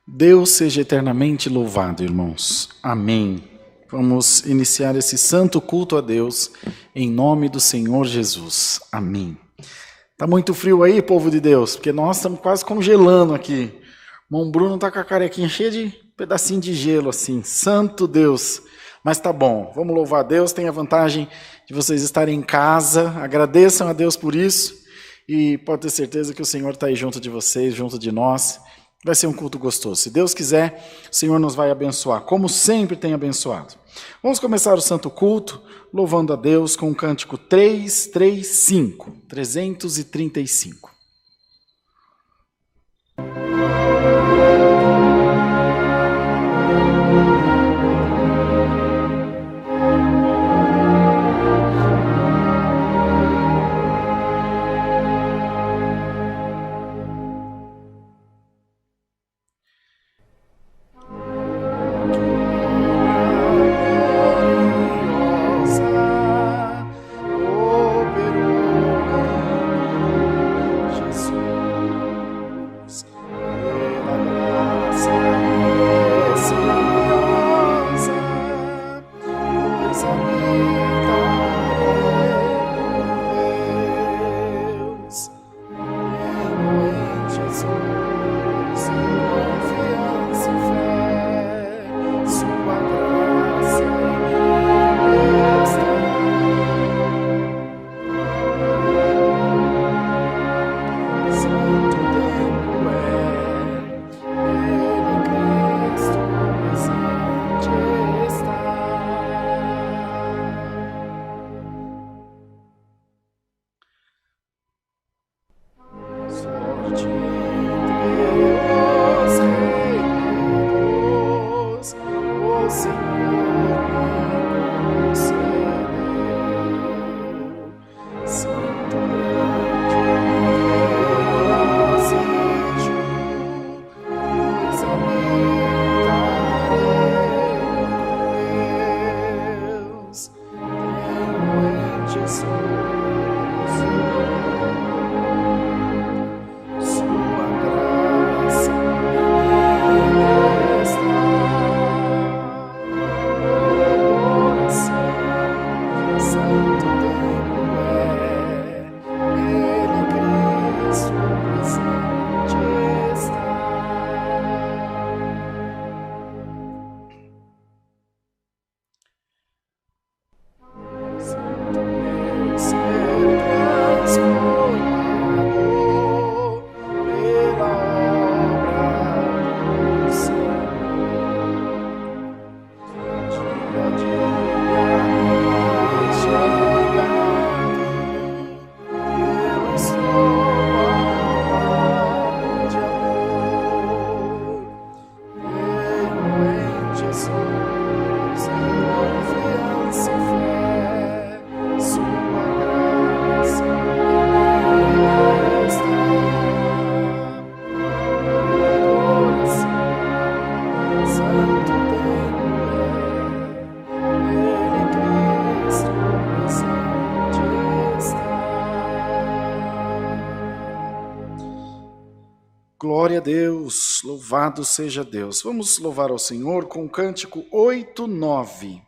Deus seja eternamente louvado, irmãos. Amém. Vamos iniciar esse santo culto a Deus em nome do Senhor Jesus. Amém. Tá muito frio aí, povo de Deus, porque nós estamos quase congelando aqui. O irmão Bruno tá com a carequinha cheia de pedacinho de gelo assim. Santo Deus. Mas tá bom, vamos louvar a Deus. Tem a vantagem de vocês estarem em casa. Agradeçam a Deus por isso. E pode ter certeza que o Senhor está aí junto de vocês, junto de nós. Vai ser um culto gostoso. Se Deus quiser, o Senhor nos vai abençoar, como sempre tem abençoado. Vamos começar o santo culto, louvando a Deus com o cântico 335. Glória a Deus, louvado seja Deus. Vamos louvar ao Senhor com o cântico 89.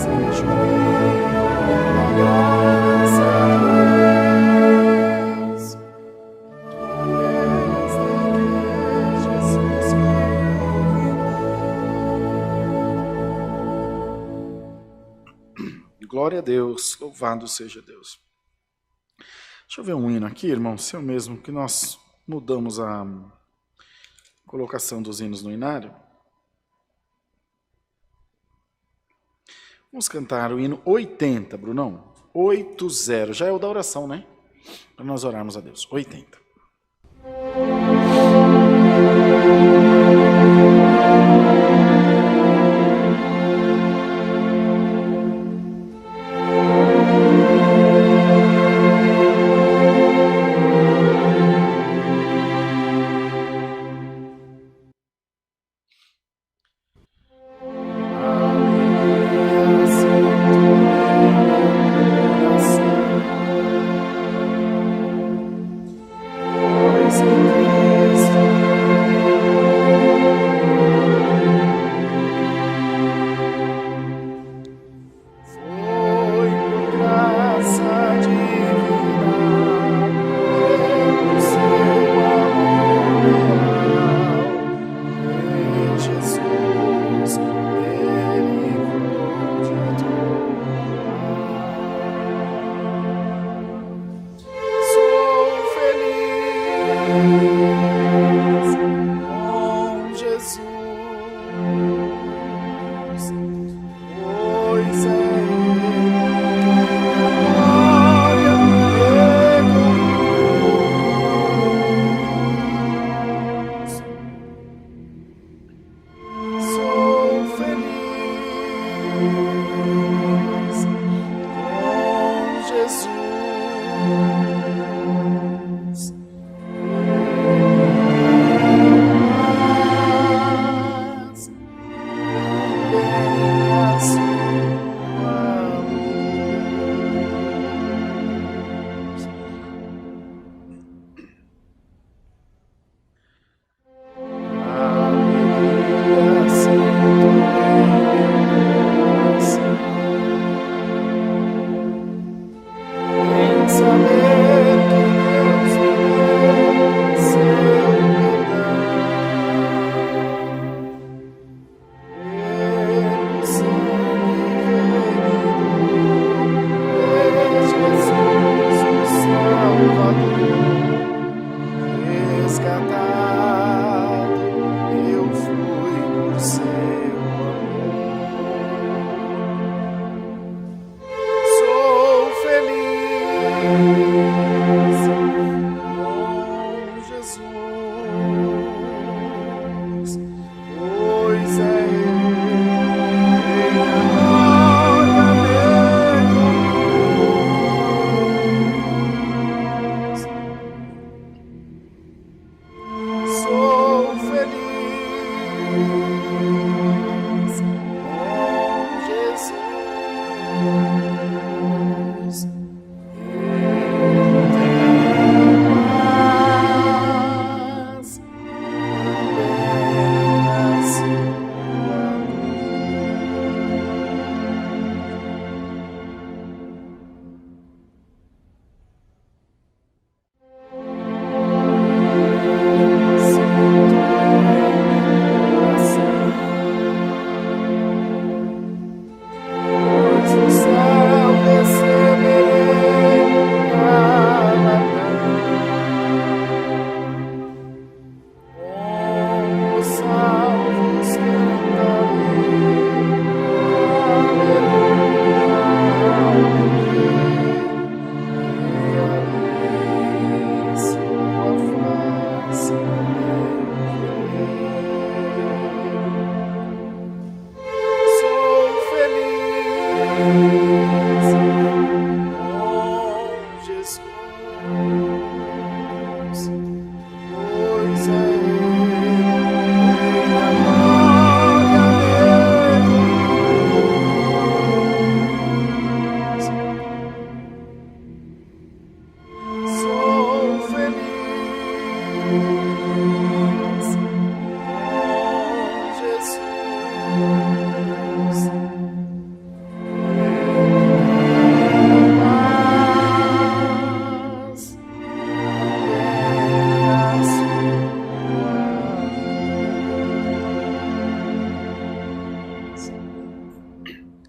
seja graças a Deus. Jesus veio. Glória a Deus, louvado seja Deus. Deixa eu ver um hino aqui, irmão, seu mesmo, que nós mudamos a colocação dos hinos no inário. Vamos cantar o hino 80, Brunão. 80, já é o da oração, né? Para nós orarmos a Deus. 80.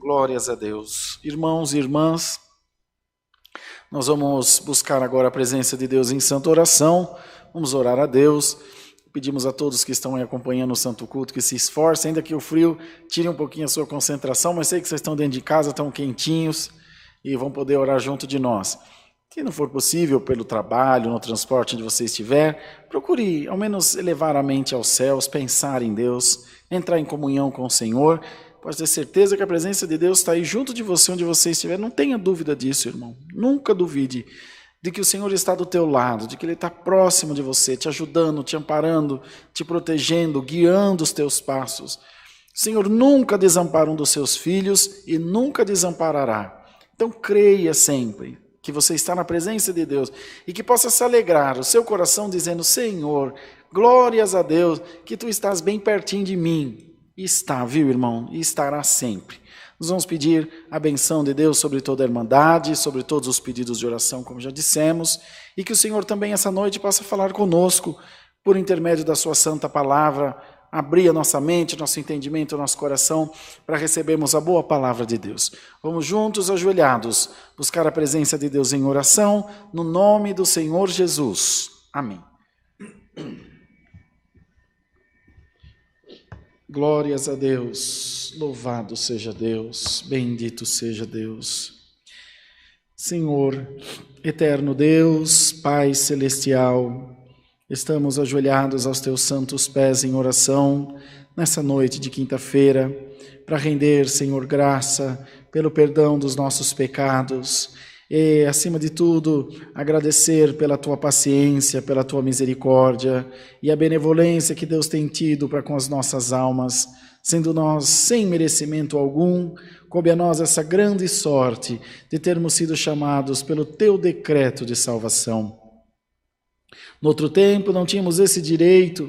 Glórias a Deus. Irmãos e irmãs, nós vamos buscar agora a presença de Deus em santa oração. Vamos orar a Deus. Pedimos a todos que estão aí acompanhando o Santo Culto que se esforcem, ainda que o frio tire um pouquinho a sua concentração, mas sei que vocês estão dentro de casa, estão quentinhos e vão poder orar junto de nós. Se não for possível, pelo trabalho, no transporte onde você estiver, procure ao menos elevar a mente aos céus, pensar em Deus, entrar em comunhão com o Senhor. Pode ter certeza que a presença de Deus está aí junto de você, onde você estiver. Não tenha dúvida disso, irmão. Nunca duvide de que o Senhor está do teu lado, de que Ele está próximo de você, te ajudando, te amparando, te protegendo, guiando os teus passos. O Senhor nunca desampara um dos seus filhos e nunca desamparará. Então creia sempre que você está na presença de Deus e que possa se alegrar o seu coração dizendo: Senhor, glórias a Deus, que Tu estás bem pertinho de mim. E está, viu, irmão? E estará sempre. Nós vamos pedir a benção de Deus sobre toda a irmandade, sobre todos os pedidos de oração, como já dissemos, e que o Senhor também essa noite possa falar conosco, por intermédio da sua santa palavra, abrir a nossa mente, nosso entendimento, nosso coração, para recebermos a boa palavra de Deus. Vamos juntos, ajoelhados, buscar a presença de Deus em oração, no nome do Senhor Jesus. Amém. Glórias a Deus, louvado seja Deus, bendito seja Deus. Senhor, eterno Deus, Pai celestial, estamos ajoelhados aos Teus santos pés em oração, nessa noite de quinta-feira, para render, Senhor, graça pelo perdão dos nossos pecados e, acima de tudo, agradecer pela Tua paciência, pela Tua misericórdia e a benevolência que Deus tem tido para com as nossas almas, sendo nós sem merecimento algum, coube a nós essa grande sorte de termos sido chamados pelo Teu decreto de salvação. No outro tempo não tínhamos esse direito,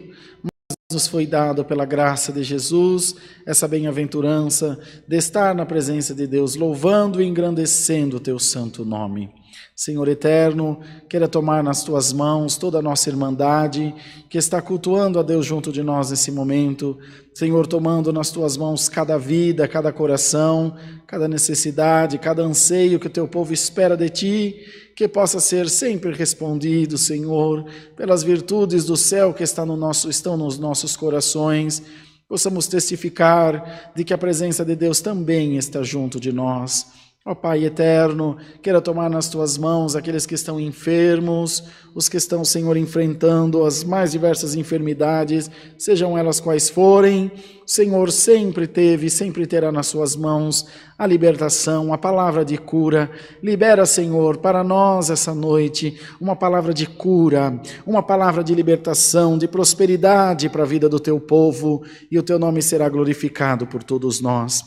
nos foi dado pela graça de Jesus, essa bem-aventurança de estar na presença de Deus, louvando e engrandecendo o Teu santo nome. Senhor eterno, queira tomar nas Tuas mãos toda a nossa irmandade, que está cultuando a Deus junto de nós nesse momento. Senhor, tomando nas Tuas mãos cada vida, cada coração, cada necessidade, cada anseio que o Teu povo espera de Ti, que possa ser sempre respondido, Senhor, pelas virtudes do céu que estão nos nossos corações, possamos testificar de que a presença de Deus também está junto de nós. Ó Pai eterno, queira tomar nas Tuas mãos aqueles que estão enfermos, os que estão, Senhor, enfrentando as mais diversas enfermidades, sejam elas quais forem. O Senhor sempre teve e sempre terá nas Suas mãos a libertação, a palavra de cura. Libera, Senhor, para nós essa noite uma palavra de cura, uma palavra de libertação, de prosperidade para a vida do Teu povo, e o Teu nome será glorificado por todos nós.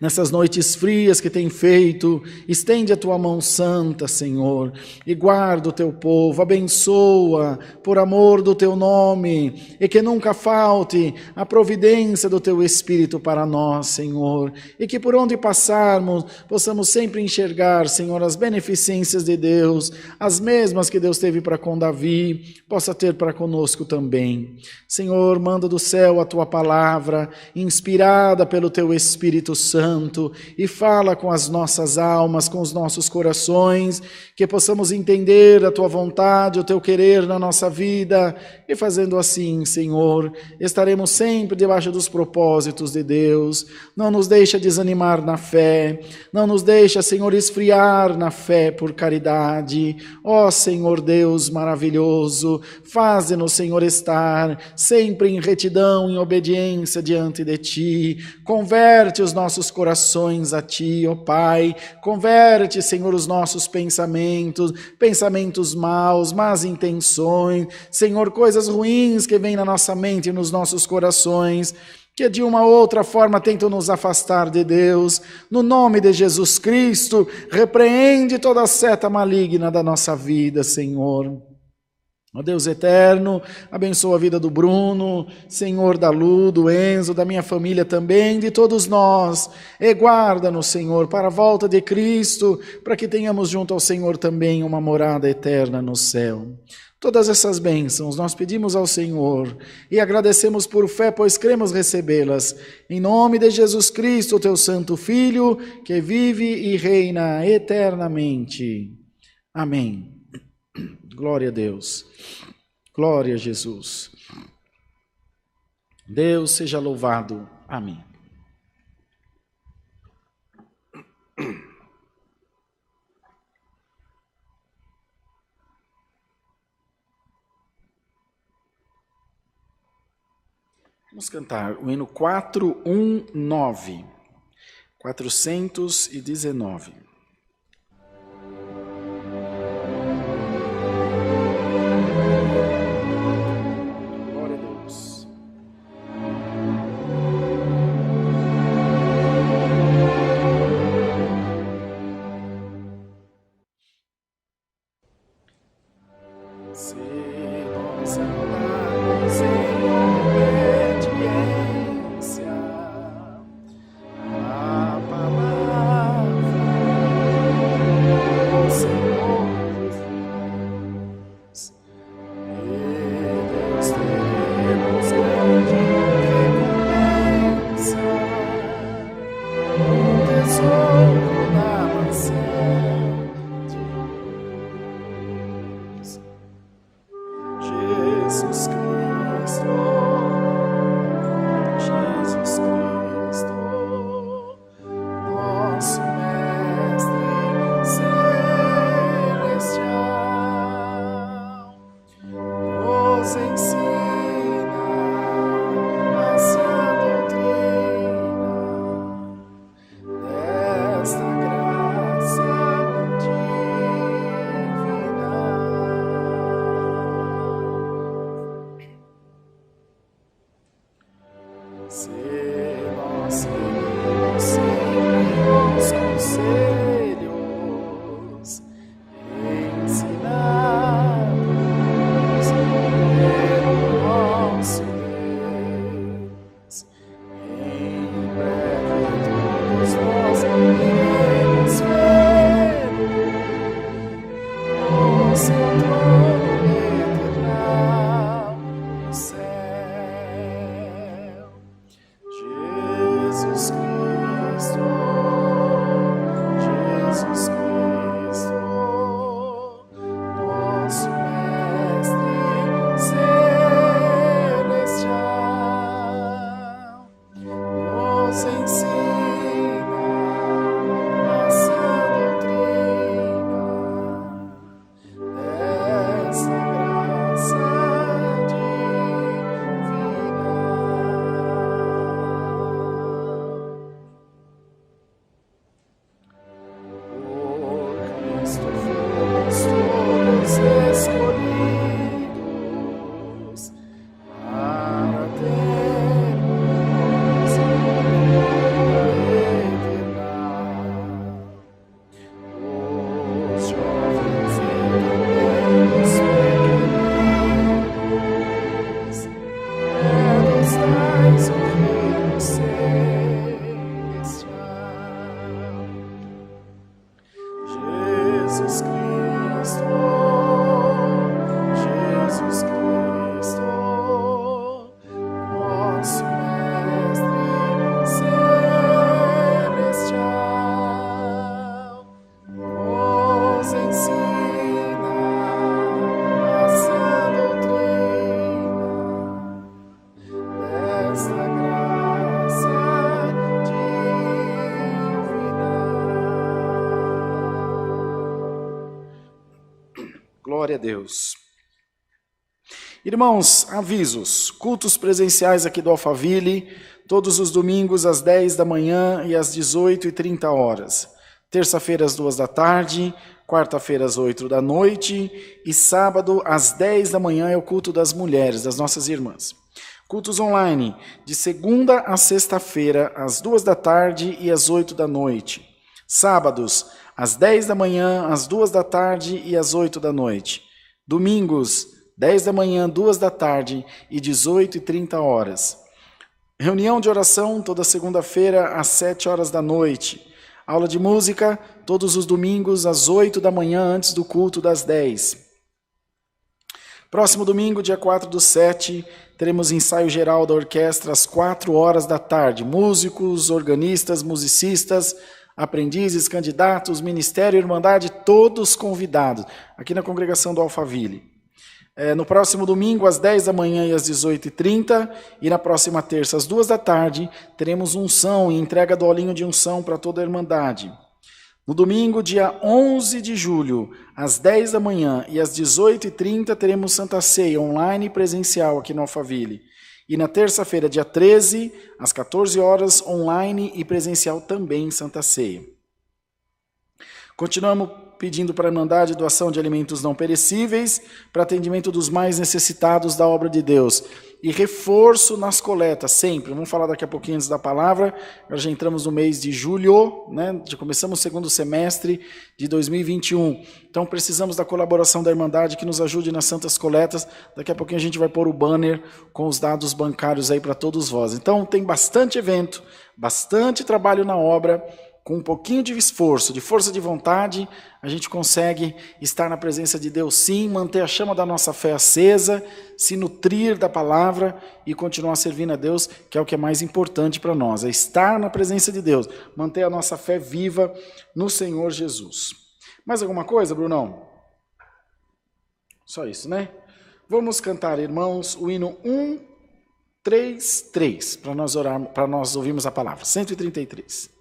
Nessas noites frias que tem feito, estende a Tua mão santa, Senhor, e guarda o Teu povo, abençoa por amor do Teu nome, e que nunca falte a providência do Teu Espírito para nós, Senhor, e que por onde passarmos, possamos sempre enxergar, Senhor, as beneficências de Deus, as mesmas que Deus teve para com Davi, possa ter para conosco também. Senhor, manda do céu a Tua palavra, inspirada pelo Teu Espírito Santo, e fala com as nossas almas, com os nossos corações, que possamos entender a Tua vontade, o Teu querer na nossa vida, e fazendo assim, Senhor, estaremos sempre debaixo dos propósitos de Deus. Não nos deixa desanimar na fé, não nos deixa, Senhor, esfriar na fé por caridade. Ó Senhor Deus maravilhoso, faze-nos, Senhor, estar sempre em retidão, em obediência diante de Ti. Converte os nossos corações a Ti, ó Pai. Converte, Senhor, os nossos pensamentos maus, más intenções, Senhor, coisas ruins que vêm na nossa mente e nos nossos corações, que de uma ou outra forma tentam nos afastar de Deus. No nome de Jesus Cristo, repreende toda a seta maligna da nossa vida, Senhor. Ó Deus eterno, abençoa a vida do Bruno, Senhor, da Lu, do Enzo, da minha família também, de todos nós. E guarda-nos, Senhor, para a volta de Cristo, para que tenhamos junto ao Senhor também uma morada eterna no céu. Todas essas bênçãos nós pedimos ao Senhor e agradecemos por fé, pois cremos recebê-las. Em nome de Jesus Cristo, teu Santo Filho, que vive e reina eternamente. Amém. Glória a Deus. Glória a Jesus. Deus seja louvado. Amém. Vamos cantar o hino 419. 419. Glória a Deus. Se nós andarmos em obediência à palavra do Senhor Jesus, e Deus teremos grande recompensa, um tesouro na mansão de Deus. Jesus Cristo, nosso Mestre Celestial, nos ensina a sã doutrina desta graça divina. Se nós seguimos sempre os conselhos ensinados pelo nosso Deus, em breve todos nós iremos ver o seu trono eternal no céu. Jesus Cristo, nosso Mestre Celestial, nos ensina a sã doutrina dessa graça divina. Por Cristo fomos todos escolhidos para termos vida eterna. Os jovens e também os pequeninos, é dos tais o reino celestial. Jesus Cristo, nosso Mestre Celestial, nos ensina a sã doutrina desta graça divina. Glória a Deus. Irmãos, avisos, cultos presenciais aqui do Alphaville, todos os domingos às 10 da manhã e às 18h30. Terça-feira às 2 da tarde, quarta-feira às 8 da noite e sábado às 10 da manhã é o culto das mulheres, das nossas irmãs. Cultos online, de segunda a sexta-feira, às 2 da tarde e às 8 da noite. Sábados, às 10 da manhã, às 2 da tarde e às 8 da noite. Domingos, 10 da manhã, 2 da tarde e 18h30. Reunião de oração toda segunda-feira às 7 horas da noite. Aula de música todos os domingos às 8 da manhã antes do culto das 10. Próximo domingo, dia 4/7, teremos ensaio geral da orquestra às 4 da tarde. Músicos, organistas, musicistas, aprendizes, candidatos, ministério, irmandade, todos convidados, aqui na congregação do Alphaville. No próximo domingo, às 10 da manhã e às 18h30, e na próxima terça, às 2 da tarde, teremos unção e entrega do olhinho de unção para toda a irmandade. No domingo, dia 11 de julho, às 10 da manhã e às 18h30, teremos Santa Ceia online e presencial aqui no Alphaville. E na terça-feira, dia 13, às 14 horas, online e presencial também em Santa Ceia. Continuamos pedindo para a Irmandade doação de alimentos não perecíveis para atendimento dos mais necessitados da obra de Deus. E reforço nas coletas, sempre. Vamos falar daqui a pouquinho antes da palavra. Agora já entramos no mês de julho, né? Já começamos o segundo semestre de 2021. Então precisamos da colaboração da Irmandade que nos ajude nas santas coletas. Daqui a pouquinho a gente vai pôr o banner com os dados bancários aí para todos vós. Então tem bastante evento, bastante trabalho na obra. Com um pouquinho de esforço, de força de vontade, a gente consegue estar na presença de Deus sim, manter a chama da nossa fé acesa, se nutrir da palavra e continuar servindo a Deus, que é o que é mais importante para nós, é estar na presença de Deus, manter a nossa fé viva no Senhor Jesus. Mais alguma coisa, Brunão? Só isso, né? Vamos cantar, irmãos, o hino 133, para nós orarmos, para nós ouvirmos a palavra. 133.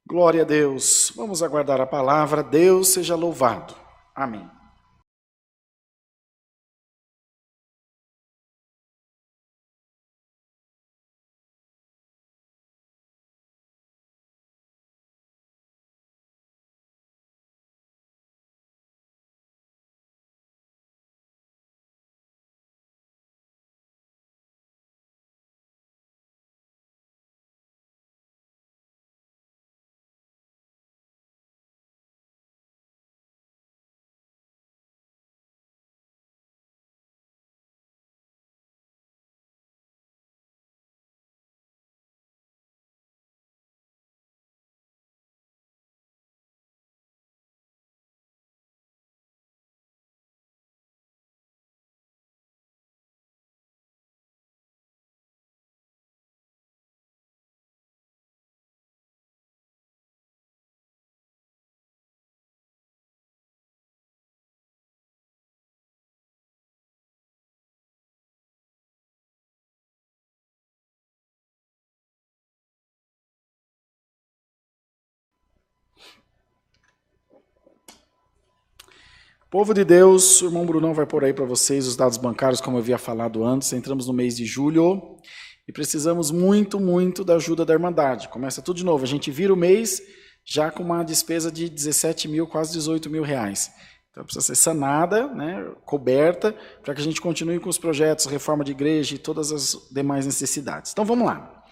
Glória a Deus. Vamos aguardar a palavra. Deus seja louvado. Amém. Povo de Deus, o irmão Brunão vai pôr aí para vocês os dados bancários, como eu havia falado antes. Entramos no mês de julho e precisamos muito da ajuda da Irmandade. Começa tudo de novo. A gente vira o mês já com uma despesa de 17 mil, quase 18 mil reais. Então precisa ser sanada, né, coberta, para que a gente continue com os projetos, reforma de igreja e todas as demais necessidades. Então vamos lá.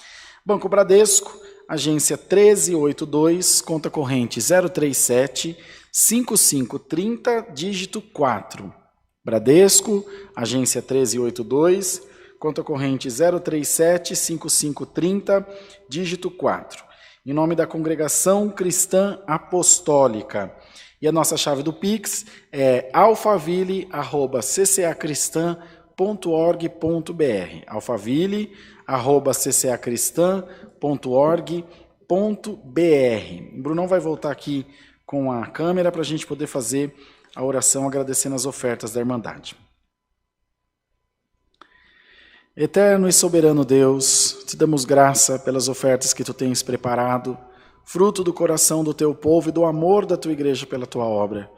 Banco Bradesco, agência 1382, conta corrente 037 5530, dígito 4. Bradesco, agência 1382, conta corrente 037 5530, dígito 4. Em nome da Congregação Cristã Apostólica. E a nossa chave do Pix é alfaville@ccacristã.org.br. alfaville@ccacristã.org.br. O Brunão vai voltar aqui com a câmera para a gente poder fazer a oração agradecendo as ofertas da Irmandade. Eterno e soberano Deus, te damos graça pelas ofertas que tu tens preparado, fruto do coração do teu povo e do amor da tua igreja pela tua obra.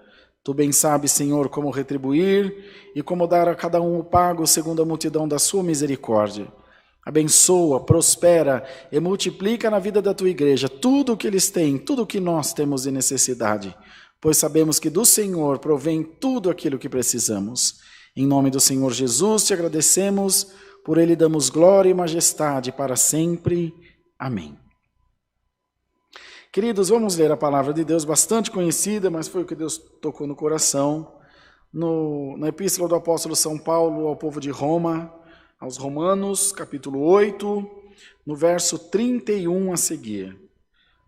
Tu bem sabes, Senhor, como retribuir e como dar a cada um o pago segundo a multidão da sua misericórdia. Abençoa, prospera e multiplica na vida da tua igreja tudo o que eles têm, tudo o que nós temos de necessidade, pois sabemos que do Senhor provém tudo aquilo que precisamos. Em nome do Senhor Jesus te agradecemos, por ele damos glória e majestade para sempre. Amém. Queridos, vamos ler a palavra de Deus, bastante conhecida, mas foi o que Deus tocou no coração, na epístola do apóstolo São Paulo ao povo de Roma, aos Romanos, capítulo 8, no verso 31 a seguir.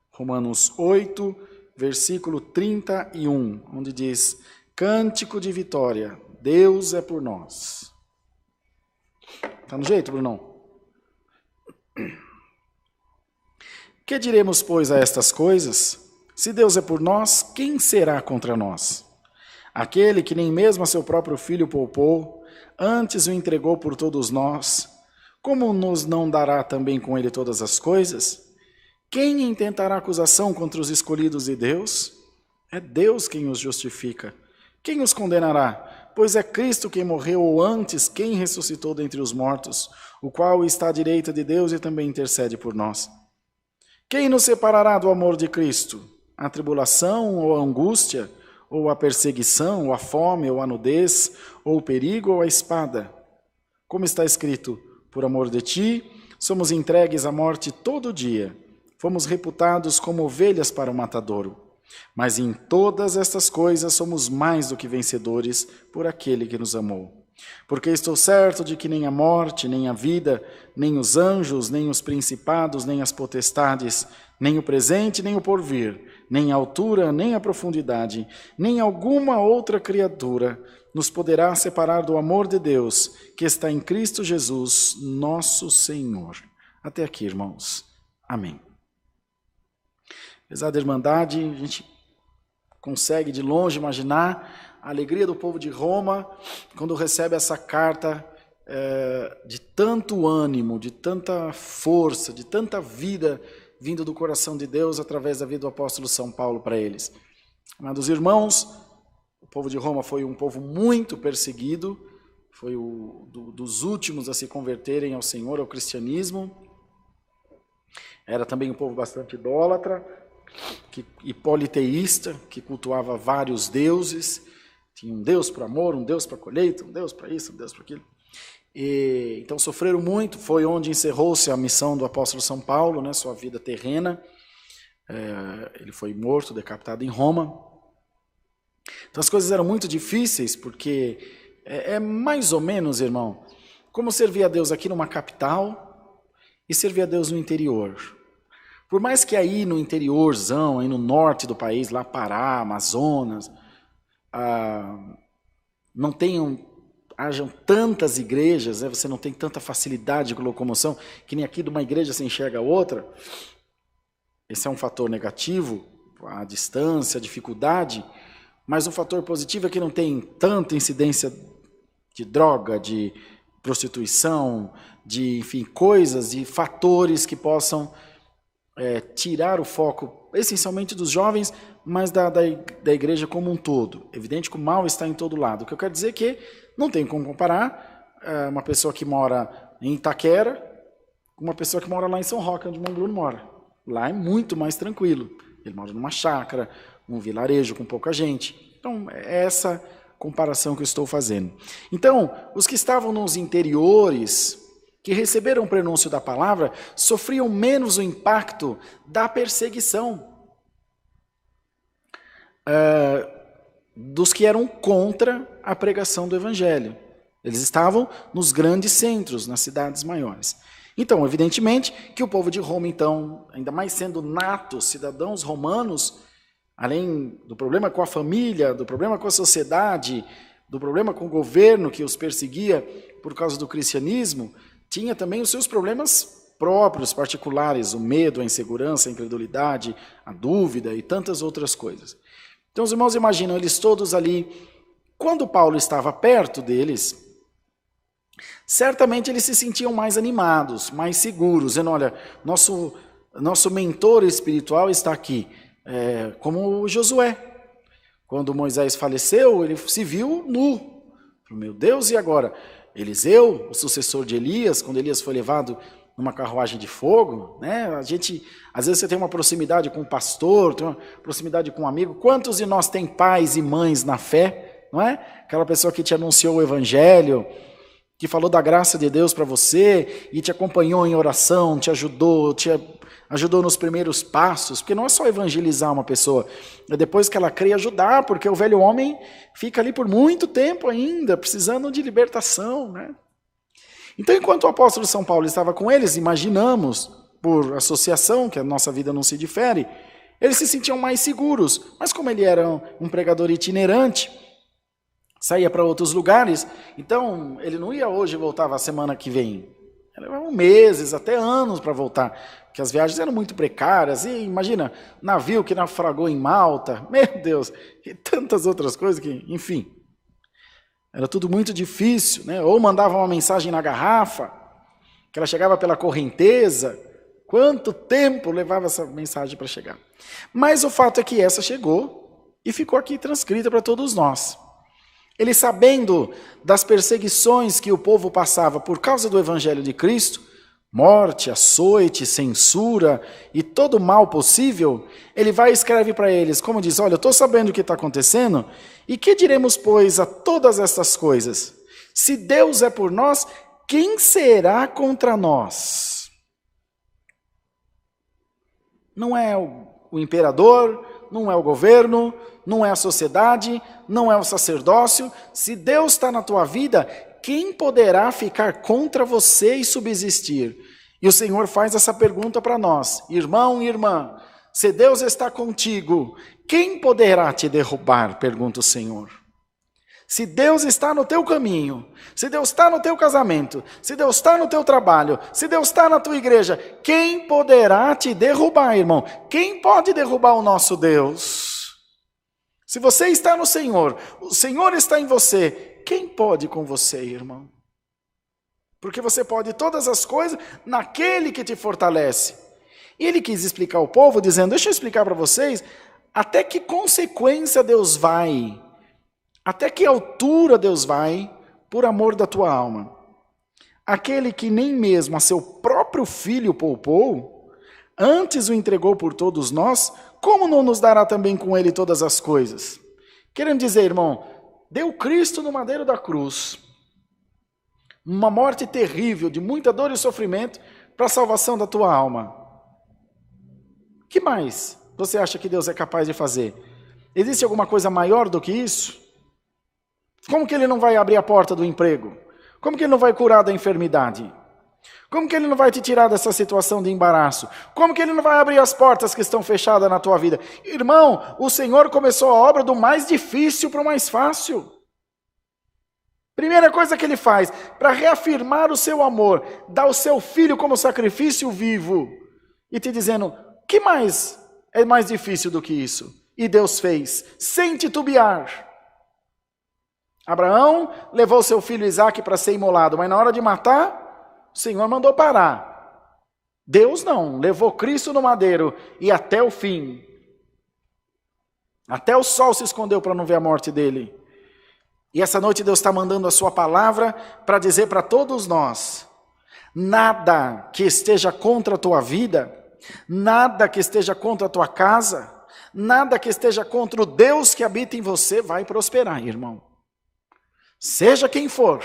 Romanos 8, versículo 31, onde diz: Cântico de vitória, Deus é por nós. Tá no jeito, Brunão? Que diremos, pois, a estas coisas? Se Deus é por nós, quem será contra nós? Aquele que nem mesmo a seu próprio filho poupou, antes o entregou por todos nós, como nos não dará também com ele todas as coisas? Quem intentará acusação contra os escolhidos de Deus? É Deus quem os justifica. Quem os condenará? Pois é Cristo quem morreu, ou antes, quem ressuscitou dentre os mortos, o qual está à direita de Deus e também intercede por nós. Quem nos separará do amor de Cristo? A tribulação ou a angústia, ou a perseguição, ou a fome, ou a nudez, ou o perigo, ou a espada? Como está escrito, por amor de ti, somos entregues à morte todo dia, fomos reputados como ovelhas para o matadouro. Mas em todas estas coisas somos mais do que vencedores por aquele que nos amou. Porque estou certo de que nem a morte, nem a vida, nem os anjos, nem os principados, nem as potestades, nem o presente, nem o porvir, nem a altura, nem a profundidade, nem alguma outra criatura nos poderá separar do amor de Deus que está em Cristo Jesus, nosso Senhor. Até aqui, irmãos. Amém. Apesar da Irmandade, a gente consegue de longe imaginar a alegria do povo de Roma quando recebe essa carta de tanto ânimo, de tanta força, de tanta vida vindo do coração de Deus através da vida do apóstolo São Paulo para eles. Amados irmãos, o povo de Roma foi um povo muito perseguido, foi dos últimos a se converterem ao Senhor, ao cristianismo. Era também um povo bastante idólatra e politeísta, que cultuava vários deuses. Tinha um Deus para o amor, um Deus para a colheita, um Deus para isso, um Deus para aquilo. Então sofreram muito, foi onde encerrou-se a missão do apóstolo São Paulo, né, sua vida terrena. Ele foi morto, decapitado em Roma. Então as coisas eram muito difíceis, porque é mais ou menos, irmão, como servir a Deus aqui numa capital e servir a Deus no interior. Por mais que aí no interiorzão, aí no norte do país, lá Pará, Amazonas, não hajam tantas igrejas, né? Você não tem tanta facilidade de locomoção, que nem aqui de uma igreja se enxerga a outra. Esse é um fator negativo, a distância, a dificuldade, mas um fator positivo é que não tem tanta incidência de droga, de prostituição, de, enfim, coisas e fatores que possam tirar o foco, essencialmente dos jovens, mas da igreja como um todo. Evidente que o mal está em todo lado. O que eu quero dizer é que não tem como comparar uma pessoa que mora em Itaquera com uma pessoa que mora lá em São Roque, onde o irmão Bruno mora. Lá é muito mais tranquilo. Ele mora numa chácara, num vilarejo com pouca gente. Então, é essa comparação que eu estou fazendo. Então, os que estavam nos interiores, que receberam o prenúncio da palavra, sofriam menos o impacto da perseguição dos que eram contra a pregação do evangelho. Eles estavam nos grandes centros, nas cidades maiores. Então, evidentemente, que o povo de Roma, então, ainda mais sendo natos cidadãos romanos, além do problema com a família, do problema com a sociedade, do problema com o governo que os perseguia por causa do cristianismo, tinha também os seus problemas próprios, particulares, o medo, a insegurança, a incredulidade, a dúvida e tantas outras coisas. Então os irmãos imaginam eles todos ali, quando Paulo estava perto deles, certamente eles se sentiam mais animados, mais seguros, dizendo, olha, nosso mentor espiritual está aqui, como Josué. Quando Moisés faleceu, ele se viu nu. Meu Deus, e agora? Eliseu, o sucessor de Elias, quando Elias foi levado numa carruagem de fogo, né? A gente, às vezes você tem uma proximidade com um pastor, tem uma proximidade com um amigo. Quantos de nós tem pais e mães na fé, não é? Aquela pessoa que te anunciou o evangelho, que falou da graça de Deus para você e te acompanhou em oração, te ajudou nos primeiros passos, porque não é só evangelizar uma pessoa, é depois que ela crê ajudar, porque o velho homem fica ali por muito tempo ainda, precisando de libertação, né? Então, enquanto o apóstolo São Paulo estava com eles, imaginamos, por associação, que a nossa vida não se difere, eles se sentiam mais seguros, mas como ele era um pregador itinerante, saía para outros lugares, então ele não ia hoje e voltava a semana que vem. Levavam meses, até anos para voltar, porque as viagens eram muito precárias. E imagina, navio que naufragou em Malta, meu Deus, e tantas outras coisas que, enfim, era tudo muito difícil, né? Ou mandava uma mensagem na garrafa, que ela chegava pela correnteza. Quanto tempo levava essa mensagem para chegar? Mas o fato é que essa chegou e ficou aqui transcrita para todos nós. Ele, sabendo das perseguições que o povo passava por causa do evangelho de Cristo, morte, açoite, censura e todo o mal possível, ele vai e escreve para eles, como diz, olha, eu estou sabendo o que está acontecendo, e que diremos, pois, a todas estas coisas? Se Deus é por nós, quem será contra nós? Não é o imperador, não é o governo, não é a sociedade, não é o sacerdócio. Se Deus está na tua vida, quem poderá ficar contra você e subsistir? E o Senhor faz essa pergunta para nós, irmão e irmã, se Deus está contigo, quem poderá te derrubar? Pergunta o Senhor. Se Deus está no teu caminho, se Deus está no teu casamento, se Deus está no teu trabalho, se Deus está na tua igreja, quem poderá te derrubar, irmão? Quem pode derrubar o nosso Deus? Se você está no Senhor, o Senhor está em você, quem pode com você, irmão? Porque você pode todas as coisas naquele que te fortalece. E ele quis explicar ao povo, dizendo, deixa eu explicar para vocês, até que consequência Deus vai, até que altura Deus vai, por amor da tua alma. Aquele que nem mesmo a seu próprio filho poupou, antes o entregou por todos nós, como não nos dará também com ele todas as coisas? Querendo dizer, irmão, deu Cristo no madeiro da cruz, uma morte terrível, de muita dor e sofrimento, para a salvação da tua alma. O que mais você acha que Deus é capaz de fazer? Existe alguma coisa maior do que isso? Como que ele não vai abrir a porta do emprego? Como que ele não vai curar da enfermidade? Como que ele não vai te tirar dessa situação de embaraço? Como que ele não vai abrir as portas que estão fechadas na tua vida? Irmão, o Senhor começou a obra do mais difícil para o mais fácil. Primeira coisa que ele faz, para reafirmar o seu amor, dá o seu filho como sacrifício vivo, e te dizendo, que mais é mais difícil do que isso? E Deus fez, sem titubear. Abraão levou seu filho Isaque para ser imolado, mas na hora de matar, o Senhor mandou parar. Deus não, levou Cristo no madeiro e até o fim. Até o sol se escondeu para não ver a morte dele. E essa noite Deus está mandando a sua palavra para dizer para todos nós, nada que esteja contra a tua vida, nada que esteja contra a tua casa, nada que esteja contra o Deus que habita em você vai prosperar, irmão. Seja quem for,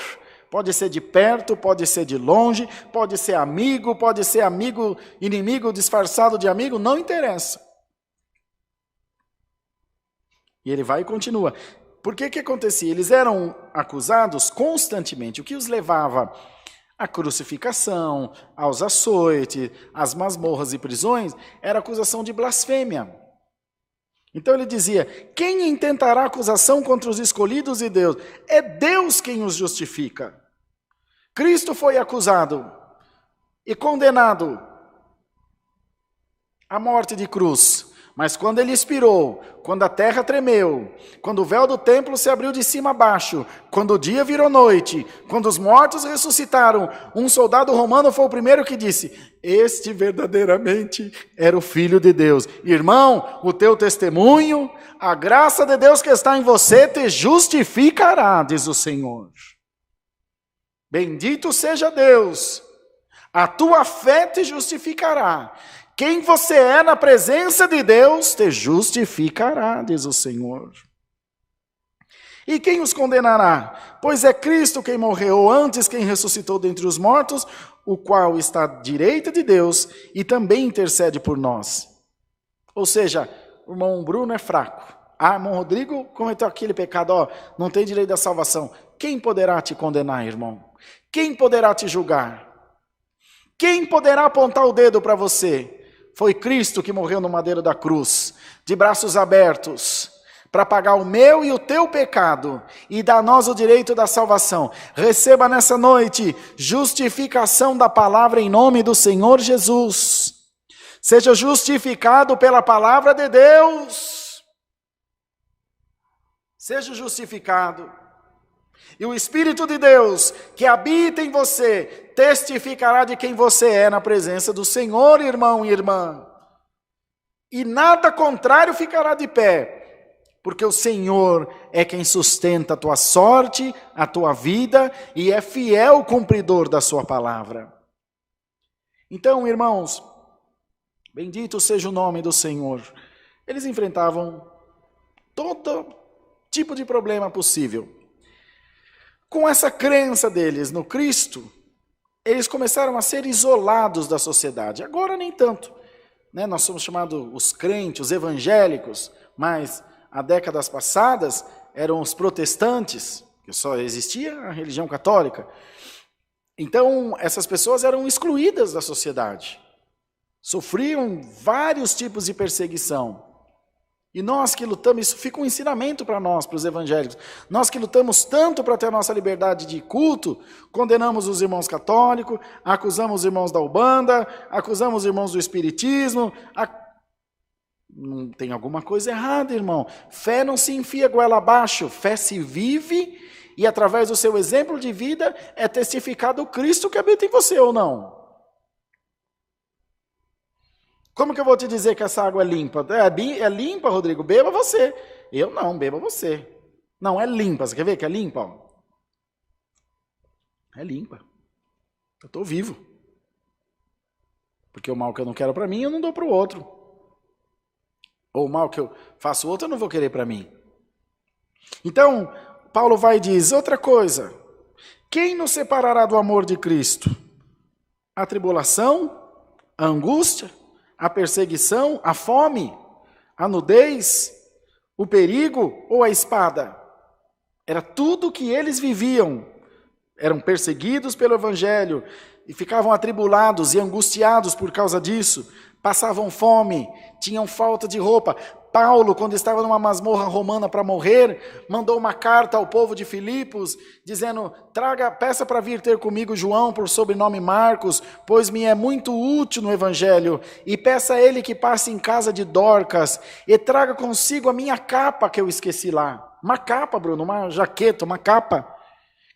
pode ser de perto, pode ser de longe, pode ser amigo, inimigo disfarçado de amigo, não interessa. E ele vai e continua. Por que acontecia? Eles eram acusados constantemente, o que os levava à crucificação, aos açoites, às masmorras e prisões, era acusação de blasfêmia. Então ele dizia, quem intentará acusação contra os escolhidos de Deus? É Deus quem os justifica. Cristo foi acusado e condenado à morte de cruz. Mas quando ele expirou, quando a terra tremeu, quando o véu do templo se abriu de cima a baixo, quando o dia virou noite, quando os mortos ressuscitaram, um soldado romano foi o primeiro que disse, este verdadeiramente era o Filho de Deus. Irmão, o teu testemunho, a graça de Deus que está em você te justificará, diz o Senhor. Bendito seja Deus, a tua fé te justificará. Quem você é na presença de Deus te justificará, diz o Senhor. E quem os condenará? Pois é Cristo quem morreu, antes quem ressuscitou dentre os mortos, o qual está à direita de Deus e também intercede por nós. Ou seja, o irmão Bruno é fraco. Ah, irmão Rodrigo cometeu aquele pecado, não tem direito à salvação. Quem poderá te condenar, irmão? Quem poderá te julgar? Quem poderá apontar o dedo para você? Foi Cristo que morreu no madeiro da cruz, de braços abertos, para pagar o meu e o teu pecado e dar a nós o direito da salvação. Receba nessa noite justificação da palavra em nome do Senhor Jesus. Seja justificado pela palavra de Deus. Seja justificado. E o Espírito de Deus que habita em você testificará de quem você é na presença do Senhor, irmão e irmã. E nada contrário ficará de pé, porque o Senhor é quem sustenta a tua sorte, a tua vida, e é fiel cumpridor da sua palavra. Então, irmãos, bendito seja o nome do Senhor. Eles enfrentavam todo tipo de problema possível. Com essa crença deles no Cristo, eles começaram a ser isolados da sociedade. Agora nem tanto. Nós somos chamados os crentes, os evangélicos, mas há décadas passadas eram os protestantes, que só existia a religião católica. Então, essas pessoas eram excluídas da sociedade. Sofriam vários tipos de perseguição. E nós que lutamos, isso fica um ensinamento para nós, para os evangélicos. Nós que lutamos tanto para ter a nossa liberdade de culto, condenamos os irmãos católicos, acusamos os irmãos da Umbanda, acusamos os irmãos do Espiritismo. Não tem alguma coisa errada, irmão. Fé não se enfia goela abaixo, fé se vive e através do seu exemplo de vida é testificado o Cristo que habita em você ou não. Como que eu vou te dizer que essa água é limpa? É limpa, Rodrigo? Beba você. Eu não, beba você. Não, é limpa. Você quer ver que é limpa? Ó. É limpa. Eu estou vivo. Porque o mal que eu não quero para mim, eu não dou para o outro. Ou o mal que eu faço outro, eu não vou querer para mim. Então, Paulo vai dizer outra coisa. Quem nos separará do amor de Cristo? A tribulação, a angústia, a perseguição, a fome, a nudez, o perigo ou a espada? Era tudo que eles viviam. Eram perseguidos pelo evangelho e ficavam atribulados e angustiados por causa disso. Passavam fome, tinham falta de roupa. Paulo, quando estava numa masmorra romana para morrer, mandou uma carta ao povo de Filipos, dizendo, peça para vir ter comigo João, por sobrenome Marcos, pois me é muito útil no evangelho, e peça a ele que passe em casa de Dorcas, e traga consigo a minha capa que eu esqueci lá. Uma capa, Bruno, uma jaqueta, uma capa.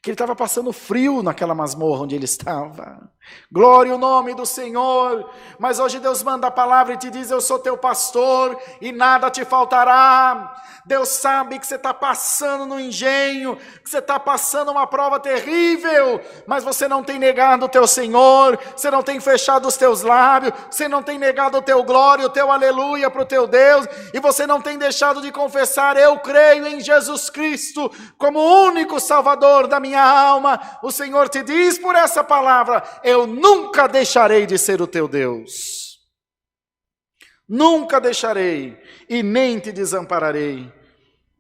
Que ele estava passando frio naquela masmorra onde ele estava. Glória ao nome do Senhor. Mas hoje Deus manda a palavra e te diz, eu sou teu pastor e nada te faltará. Deus sabe que você está passando no engenho, que você está passando uma prova terrível, mas você não tem negado o teu Senhor, você não tem fechado os teus lábios, você não tem negado o teu glória, o teu aleluia para o teu Deus, e você não tem deixado de confessar, eu creio em Jesus Cristo como único Salvador da minha alma. O Senhor te diz por essa palavra, eu nunca deixarei de ser o teu Deus. Nunca deixarei e nem te desampararei.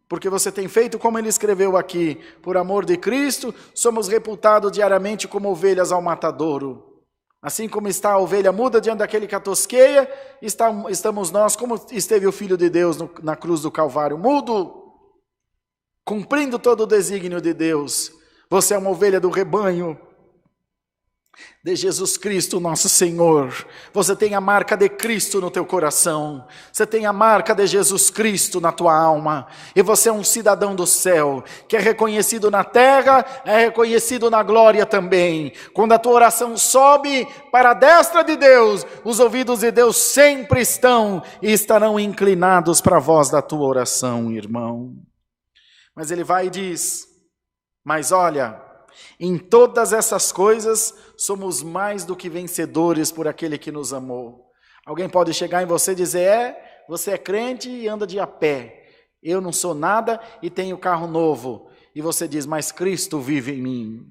Porque você tem feito como ele escreveu aqui, por amor de Cristo, somos reputados diariamente como ovelhas ao matadouro. Assim como está a ovelha muda diante daquele que a tosqueia, estamos nós, como esteve o Filho de Deus na cruz do Calvário, mudo, cumprindo todo o desígnio de Deus. Você é uma ovelha do rebanho de Jesus Cristo, nosso Senhor. Você tem a marca de Cristo no teu coração. Você tem a marca de Jesus Cristo na tua alma. E você é um cidadão do céu, que é reconhecido na terra, é reconhecido na glória também. Quando a tua oração sobe para a destra de Deus, os ouvidos de Deus sempre estão e estarão inclinados para a voz da tua oração, irmão. Mas ele vai e diz, mas olha, em todas essas coisas, somos mais do que vencedores por aquele que nos amou. Alguém pode chegar em você e dizer, você é crente e anda de a pé. Eu não sou nada e tenho carro novo. E você diz, mas Cristo vive em mim.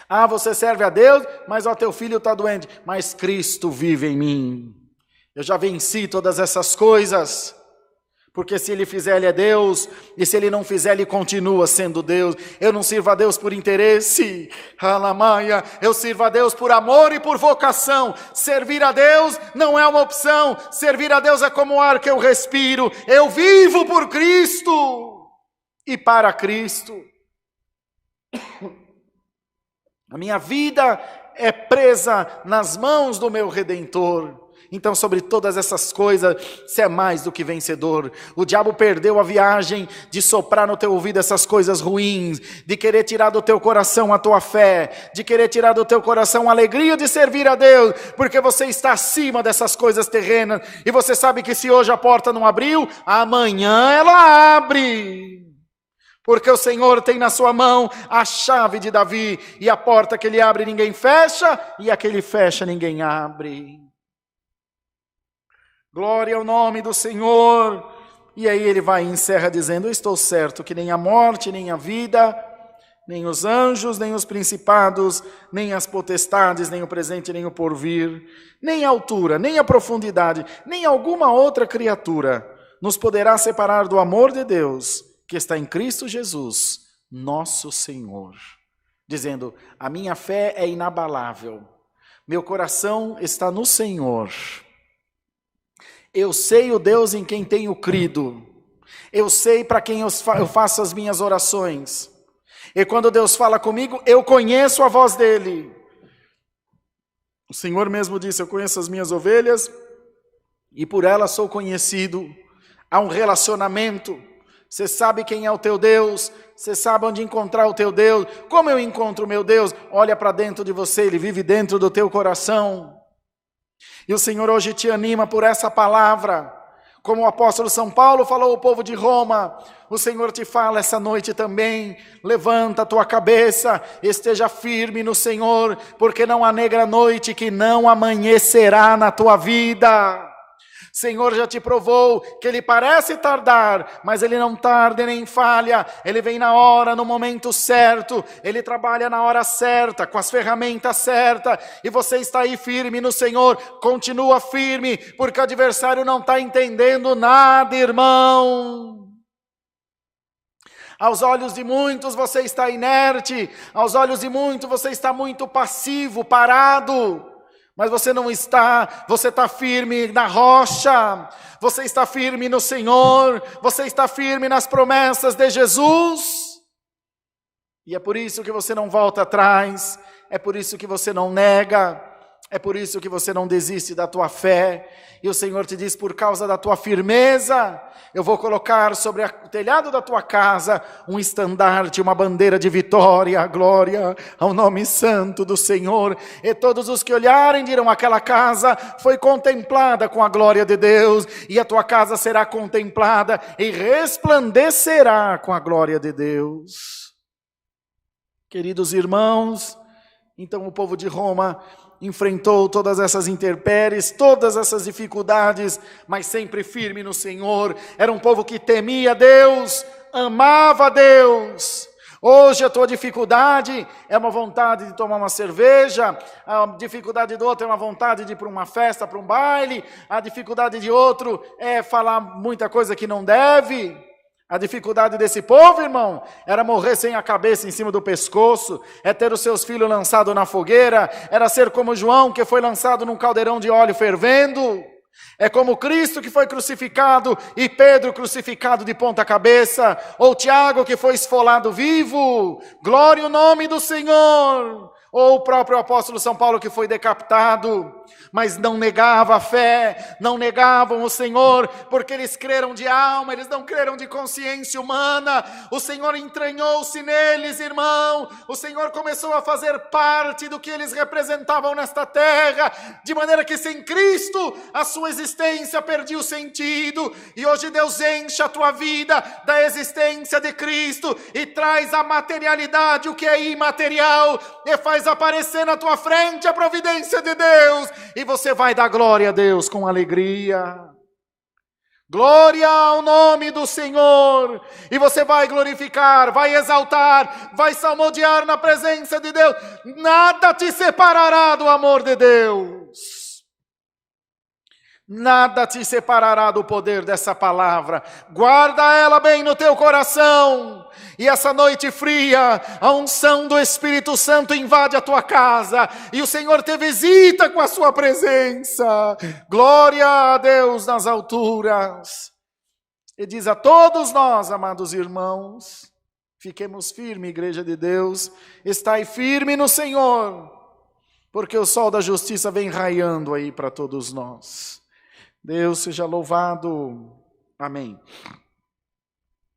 Ah, você serve a Deus, mas o teu filho está doente. Mas Cristo vive em mim. Eu já venci todas essas coisas. Porque se ele fizer, ele é Deus, e se ele não fizer, ele continua sendo Deus. Eu não sirvo a Deus por interesse, alamaia, eu sirvo a Deus por amor e por vocação. Servir a Deus não é uma opção, servir a Deus é como o ar que eu respiro. Eu vivo por Cristo e para Cristo. A minha vida é presa nas mãos do meu Redentor. Então, sobre todas essas coisas, você é mais do que vencedor. O diabo perdeu a viagem de soprar no teu ouvido essas coisas ruins, de querer tirar do teu coração a tua fé, de querer tirar do teu coração a alegria de servir a Deus, porque você está acima dessas coisas terrenas, e você sabe que se hoje a porta não abriu, amanhã ela abre. Porque o Senhor tem na sua mão a chave de Davi, e a porta que ele abre ninguém fecha, e a que ele fecha ninguém abre. Glória ao nome do Senhor. E aí ele vai e encerra dizendo, eu estou certo que nem a morte, nem a vida, nem os anjos, nem os principados, nem as potestades, nem o presente, nem o porvir, nem a altura, nem a profundidade, nem alguma outra criatura nos poderá separar do amor de Deus, que está em Cristo Jesus, nosso Senhor. Dizendo, a minha fé é inabalável, meu coração está no Senhor. Eu sei o Deus em quem tenho crido. Eu sei para quem eu faço as minhas orações. E quando Deus fala comigo, eu conheço a voz dele. O Senhor mesmo disse, eu conheço as minhas ovelhas e por elas sou conhecido. Há um relacionamento. Você sabe quem é o teu Deus. Você sabe onde encontrar o teu Deus. Como eu encontro o meu Deus? Olha para dentro de você, ele vive dentro do teu coração. E o Senhor hoje te anima por essa palavra. Como o apóstolo São Paulo falou ao povo de Roma, o Senhor te fala essa noite também: levanta a tua cabeça, esteja firme no Senhor, porque não há negra noite que não amanhecerá na tua vida. Senhor já te provou que Ele parece tardar, mas Ele não tarda e nem falha. Ele vem na hora, no momento certo. Ele trabalha na hora certa, com as ferramentas certas. E você está aí firme no Senhor. Continua firme, porque o adversário não está entendendo nada, irmão. Aos olhos de muitos você está inerte. Aos olhos de muitos você está muito passivo, parado. Mas você não está, você está firme na rocha, você está firme no Senhor, você está firme nas promessas de Jesus. E é por isso que você não volta atrás, é por isso que você não nega, é por isso que você não desiste da tua fé. E o Senhor te diz: por causa da tua firmeza, eu vou colocar sobre o telhado da tua casa um estandarte, uma bandeira de vitória, glória ao nome santo do Senhor. E todos os que olharem dirão: aquela casa foi contemplada com a glória de Deus, e a tua casa será contemplada e resplandecerá com a glória de Deus. Queridos irmãos, então o povo de Roma enfrentou todas essas intempéries, todas essas dificuldades, mas sempre firme no Senhor. Era um povo que temia Deus, amava Deus. Hoje a tua dificuldade é uma vontade de tomar uma cerveja, a dificuldade do outro é uma vontade de ir para uma festa, para um baile, a dificuldade de outro é falar muita coisa que não deve. A dificuldade desse povo, irmão, era morrer sem a cabeça em cima do pescoço, é ter os seus filhos lançados na fogueira, era ser como João, que foi lançado num caldeirão de óleo fervendo. É como Cristo, que foi crucificado, e Pedro crucificado de ponta cabeça, ou Tiago, que foi esfolado vivo. Glória ao nome do Senhor. Ou o próprio apóstolo São Paulo, que foi decapitado, mas não negava a fé, não negavam o Senhor, porque eles creram de alma, eles não creram de consciência humana. O Senhor entranhou-se neles, irmão. O Senhor começou a fazer parte do que eles representavam nesta terra, de maneira que sem Cristo a sua existência perdia o sentido. E hoje Deus enche a tua vida da existência de Cristo e traz a materialidade, o que é imaterial, e faz aparecer na tua frente a providência de Deus, e você vai dar glória a Deus com alegria. Glória ao nome do Senhor. E você vai glorificar, vai exaltar, vai salmodiar na presença de Deus. Nada te separará do amor de Deus. Nada te separará do poder dessa palavra. Guarda ela bem no teu coração. E essa noite fria, a unção do Espírito Santo invade a tua casa. E o Senhor te visita com a sua presença. Glória a Deus nas alturas. E diz a todos nós, amados irmãos, fiquemos firmes, igreja de Deus. Estai firme no Senhor, porque o sol da justiça vem raiando aí para todos nós. Deus seja louvado. Amém.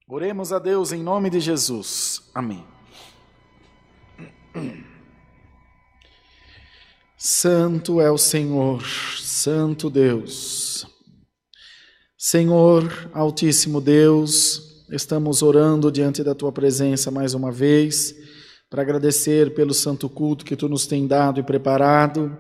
Oremos a Deus em nome de Jesus. Amém. Santo é o Senhor, Santo Deus. Senhor, Altíssimo Deus, estamos orando diante da Tua presença mais uma vez, para agradecer pelo santo culto que Tu nos tem dado e preparado,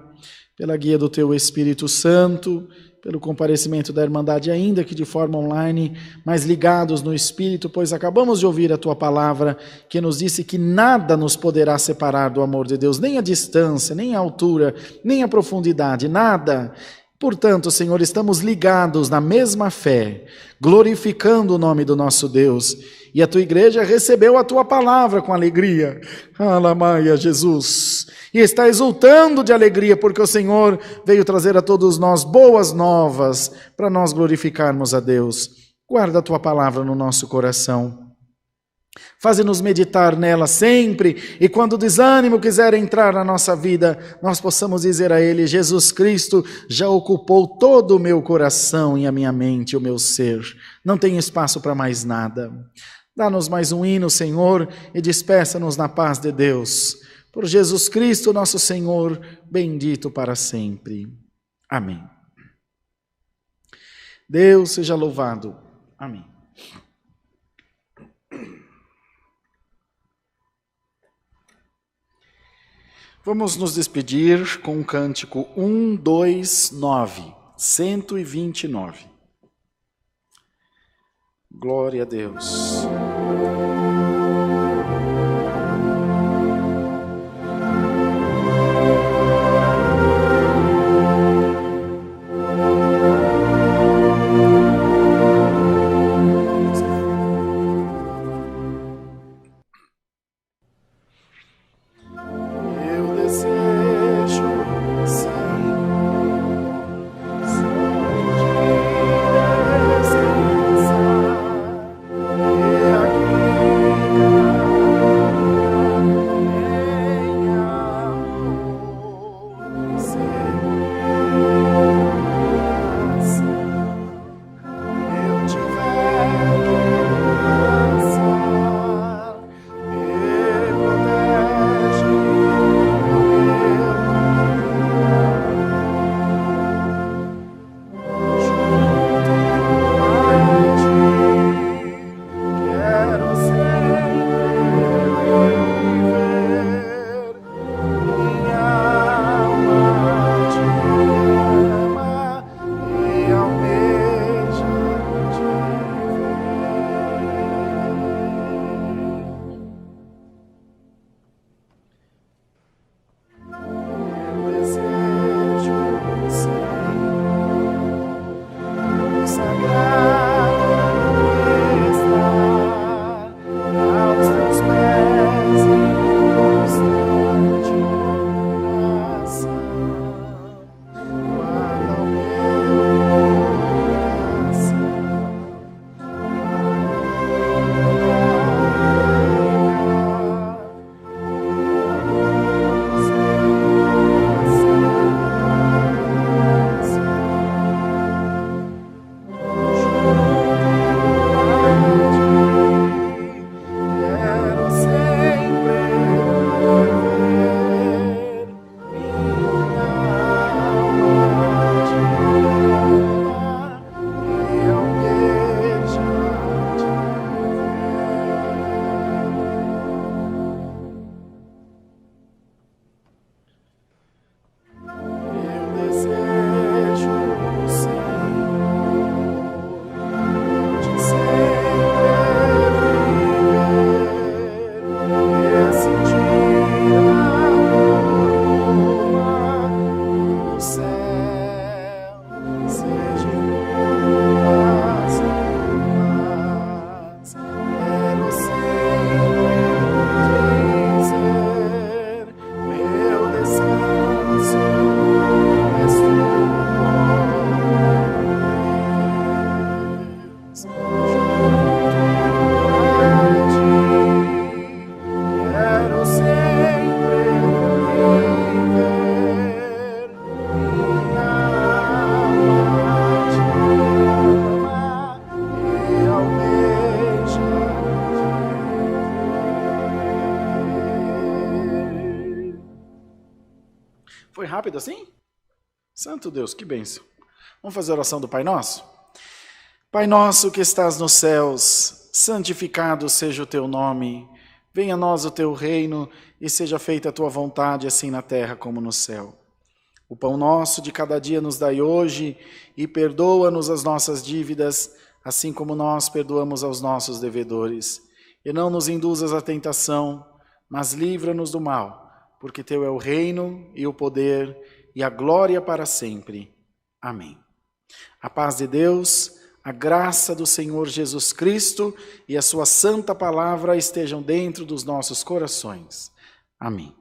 pela guia do Teu Espírito Santo, pelo comparecimento da Irmandade, ainda que de forma online, mas ligados no Espírito, pois acabamos de ouvir a Tua palavra, que nos disse que nada nos poderá separar do amor de Deus, nem a distância, nem a altura, nem a profundidade, nada. Portanto, Senhor, estamos ligados na mesma fé, glorificando o nome do nosso Deus, e a Tua igreja recebeu a Tua palavra com alegria. Alamaia, Jesus! E está exultando de alegria, porque o Senhor veio trazer a todos nós boas novas, para nós glorificarmos a Deus. Guarda a Tua palavra no nosso coração. Faze-nos meditar nela sempre, e quando o desânimo quiser entrar na nossa vida, nós possamos dizer a Ele: Jesus Cristo já ocupou todo o meu coração e a minha mente, o meu ser. Não tenho espaço para mais nada. Dá-nos mais um hino, Senhor, e despeça-nos na paz de Deus. Por Jesus Cristo, nosso Senhor, bendito para sempre. Amém. Deus seja louvado. Amém. Vamos nos despedir com o cântico 129, 129. Glória a Deus. Foi rápido assim? Santo Deus, que bênção. Vamos fazer a oração do Pai Nosso? Pai nosso que estás nos céus, santificado seja o teu nome. Venha a nós o teu reino e seja feita a tua vontade, assim na terra como no céu. O pão nosso de cada dia nos dai hoje e perdoa-nos as nossas dívidas, assim como nós perdoamos aos nossos devedores. E não nos induzas à tentação, mas livra-nos do mal, porque teu é o reino e o poder e a glória para sempre. Amém. A paz de Deus, a graça do Senhor Jesus Cristo e a sua santa palavra estejam dentro dos nossos corações. Amém.